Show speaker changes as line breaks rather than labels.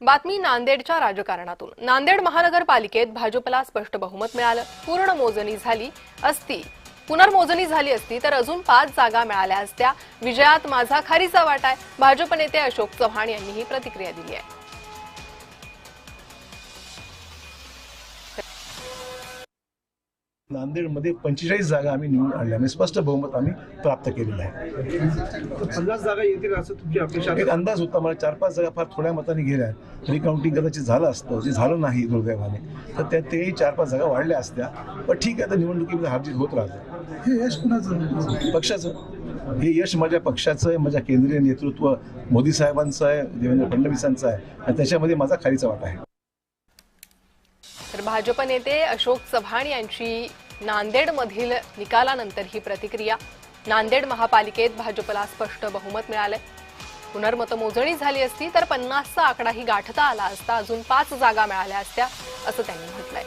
बातमी नांदेडच्या राजकारणातून। नांदेड महानगरपालिकेत भाजपला स्पष्ट बहुमत मिळालं। पुनर्मोजणी झाली असती तर अजून 5 जागा मिळाल्या असत्या। विजयात माझा खारीचा वाटा आहे। भाजप नेते अशोक चव्हाण यांनी ही प्रतिक्रिया दिली आहे।
नांदेडमध्ये 45 जागा आम्ही निवडून आणल्या आणि स्पष्ट बहुमत आम्ही प्राप्त केलेलं आहे।
50 जागा येतील असं तुमची अपेक्षा?
एक अंदाज होता मला, 4-5 जागा फार थोड्या मताने गेल्या। रिकाउंटिंग कदाचित झालं असतं, जे झालं नाही दुर्दैवाने, तर तेही 4-5 जागा वाढल्या असत्या। पण ठीक आहे, तर निवडणुकीमध्ये हारजीत होत राहते।
हे यश कुणाचं?
पक्षाचं। हे यश माझ्या पक्षाचं आहे, माझ्या केंद्रीय नेतृत्व मोदी साहेबांचं आहे, देवेंद्र फडणवीसांचं आहे, आणि त्याच्यामध्ये माझा खारीचा वाटा आहे।
तर भाजप नेते अशोक चव्हाण यांची नांदेडमधील निकालानंतर ही प्रतिक्रिया। नांदेड महापालिकेत भाजपला स्पष्ट बहुमत मिळाले। पुनर्मतमोजणी झाली असती तर 50चा आकडाही गाठता आला असता। अजून 5 जागा मिळाल्या असत्या असं त्यांनी म्हटलंय।